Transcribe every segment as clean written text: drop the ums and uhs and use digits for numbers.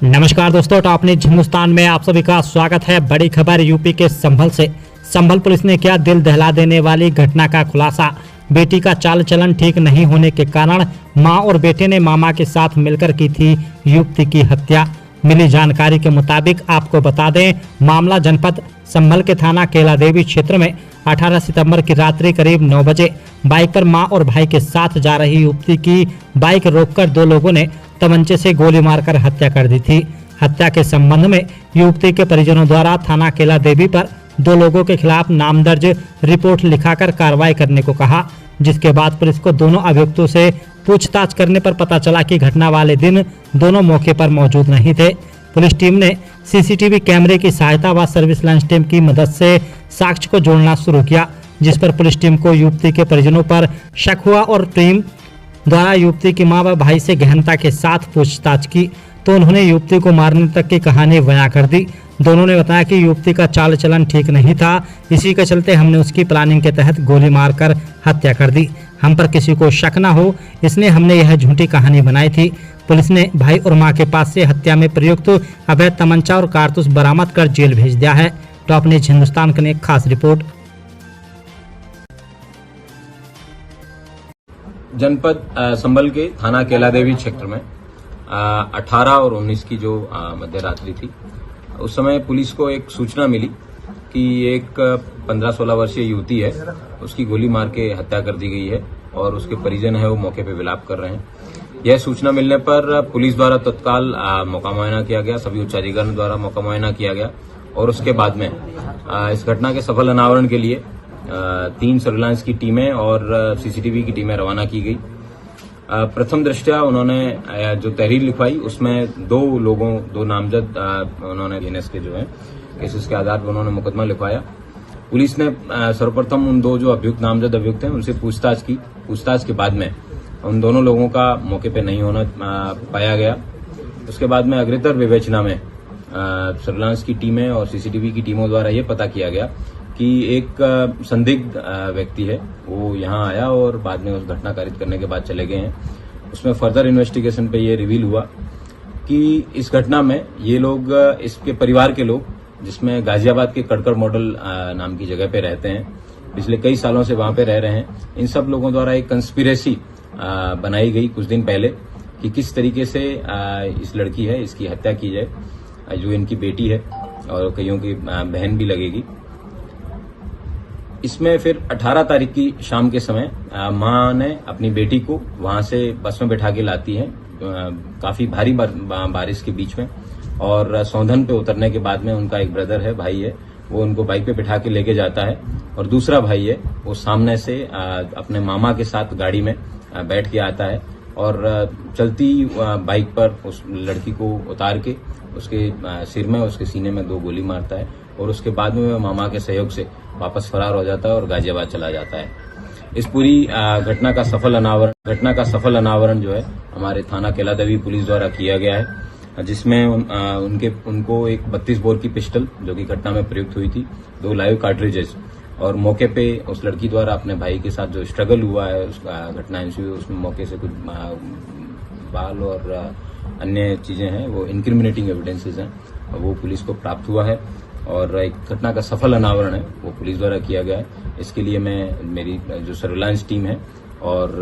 नमस्कार दोस्तों, top news Hindustan में आप सभी का स्वागत है। बड़ी खबर यूपी के संभल से। संभल पुलिस ने किया दिल दहला देने वाली घटना का खुलासा। बेटी का चाल चलन ठीक नहीं होने के कारण मां और बेटे ने मामा के साथ मिलकर की थी युवती की हत्या। मिली जानकारी के मुताबिक आपको बता दें, मामला जनपद संभल के थाना केला देवी क्षेत्र में 18 सितंबर की रात्रि करीब 9 बजे बाइक पर मां और भाई के साथ जा रही युवती की बाइक रोककर दो लोगों ने तमंचे से गोली मारकर हत्या कर दी थी। हत्या के संबंध में युवती के परिजनों द्वारा थाना केला देवी पर दो लोगों के खिलाफ नाम दर्ज रिपोर्ट लिखाकर कार्रवाई करने को कहा, जिसके बाद पुलिस को दोनों अभियुक्तों से पूछताछ करने पर पता चला कि घटना वाले दिन दोनों मौके पर मौजूद नहीं थे। पुलिस टीम ने सीसीटीवी कैमरे की सहायता व सर्विलांस टीम की मदद से साक्ष्य को जोड़ना शुरू किया, जिस पर पुलिस टीम को युवती के परिजनों पर शक हुआ और टीम द्वारा युवती की मां व भाई से गहनता के साथ पूछताछ की तो उन्होंने युवती को मारने तक की कहानी बयां कर दी। दोनों ने बताया कि युवती का चाल चलन ठीक नहीं था, इसी के चलते हमने उसकी प्लानिंग के तहत गोली मारकर हत्या कर दी। हम पर किसी को शक न हो, इसलिए हमने यह झूठी कहानी बनाई थी। पुलिस ने भाई और मां के पास से हत्या में प्रयुक्त अवैध तमंचा और कारतूस बरामद कर जेल भेज दिया है। टॉप न्यूज हिंदुस्तान के लिए खास रिपोर्ट। जनपद संभल के थाना केला देवी क्षेत्र में 18 और 19 की जो मध्य रात्रि थी, उस समय पुलिस को एक सूचना मिली कि एक 15-16 वर्षीय युवती है, उसकी गोली मार के हत्या कर दी गई है और उसके परिजन है वो मौके पे विलाप कर रहे हैं। यह सूचना मिलने पर पुलिस द्वारा तत्काल मौका मुआयना किया गया, सभी उच्चाधिकारियों द्वारा मौका मुआयना किया गया और उसके बाद में इस घटना के सफल अनावरण के लिए 3 सर्विलांस की टीमें और सीसीटीवी की टीमें रवाना की गई। प्रथम दृष्टया उन्होंने जो तहरीर लिखवाई उसमें दो नामजद उन्होंने एनएस के जो है केसेस के आधार पर उन्होंने मुकदमा लिखवाया। पुलिस ने सर्वप्रथम उन दो जो नामजद अभियुक्त हैं उनसे पूछताछ की। पूछताछ के बाद में उन दोनों लोगों का मौके पे नहीं होना पाया गया। उसके बाद में अग्रेतर विवेचना में सर्विलांस की टीमें और सीसीटीवी की टीमों द्वारा ये पता किया गया कि एक संदिग्ध व्यक्ति है, वो यहाँ आया और बाद में उस घटना कारित करने के बाद चले गए हैं। उसमें फर्दर इन्वेस्टिगेशन पे ये रिवील हुआ कि इस घटना में ये लोग, इसके परिवार के लोग, जिसमें गाजियाबाद के कड़कड़ मॉडल नाम की जगह पे रहते हैं, पिछले कई सालों से वहां पे रह रहे हैं। इन सब लोगों द्वारा एक कंस्पिरेसी बनाई गई कुछ दिन पहले कि किस तरीके से इस लड़की है, इसकी हत्या की जाए, जो इनकी बेटी है और कईयों की बहन भी लगेगी। इसमें फिर 18 तारीख की शाम के समय मां ने अपनी बेटी को वहां से बस में बैठा के लाती है, काफी भारी बारिश के बीच में, और सौंधन पे उतरने के बाद में उनका एक ब्रदर है, भाई है, वो उनको बाइक पे बैठा के लेके जाता है और दूसरा भाई है वो सामने से अपने मामा के साथ गाड़ी में बैठ के आता है और चलती बाइक पर उस लड़की को उतार के उसके सिर में, उसके सीने में 2 गोली मारता है और उसके बाद में वह मामा के सहयोग से वापस फरार हो जाता है और गाजियाबाद चला जाता है। इस पूरी घटना का सफल अनावरण जो है हमारे थाना केला देवी पुलिस द्वारा किया गया है, जिसमें उनको एक 32 बोर की पिस्टल जो कि घटना में प्रयुक्त हुई थी, 2 लाइव कार्ट्रिजेस और मौके पे उस लड़की द्वारा अपने भाई के साथ जो स्ट्रगल हुआ है, उसका घटना हुई, उसमें मौके से कुछ बाल और अन्य चीजें हैं, वो इंक्रिमिनेटिंग एविडेंसेस हैं, वो पुलिस को प्राप्त हुआ है और एक घटना का सफल अनावरण है वो पुलिस द्वारा किया गया है। इसके लिए मेरी जो सर्विलांस टीम है और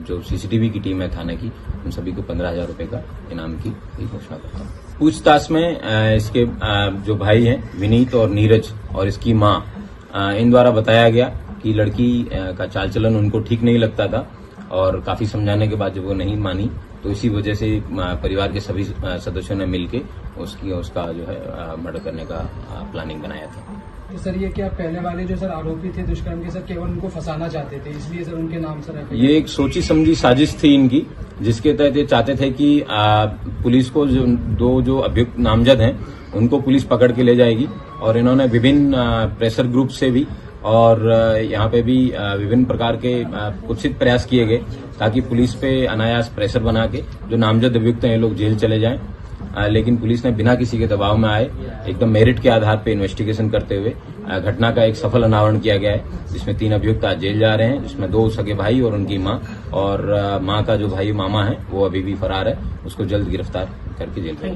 जो सीसीटीवी की टीम है थाने की, उन सभी को 15,000 रुपए का इनाम की घोषणा करता हूँ। पूछताछ में इसके जो भाई हैं विनीत और नीरज और इसकी मां, इन द्वारा बताया गया कि लड़की का चाल चलन उनको ठीक नहीं लगता था और काफी समझाने के बाद जब वो नहीं मानी तो इसी वजह से परिवार के सभी सदस्यों ने मिलके उसका जो है मर्डर करने का प्लानिंग बनाया था। तो सर ये क्या पहले वाले जो सर आरोपी थे दुष्कर्म के, सर केवल उनको फंसाना चाहते थे, इसलिए सर उनके नाम सर ये एक सोची समझी साजिश थी इनकी, जिसके तहत ये चाहते थे कि पुलिस को जो अभियुक्त नामजद हैं उनको पुलिस पकड़ के ले जाएगी और इन्होंने विभिन्न प्रेशर ग्रुप से भी और यहाँ पे भी विभिन्न प्रकार के कुत्सित प्रयास किए गए ताकि पुलिस पे अनायास प्रेशर बना के जो नामजद अभियुक्त हैं ये लोग जेल चले जाएं। लेकिन पुलिस ने बिना किसी के दबाव में आए एकदम मेरिट के आधार पे इन्वेस्टिगेशन करते हुए घटना का एक सफल अनावरण किया गया है, जिसमें 3 अभियुक्त आज जेल जा रहे हैं, जिसमें 2 सगे भाई और उनकी मां, और मां का जो भाई मामा है वो अभी भी फरार है, उसको जल्द गिरफ्तार करके जेल भेजा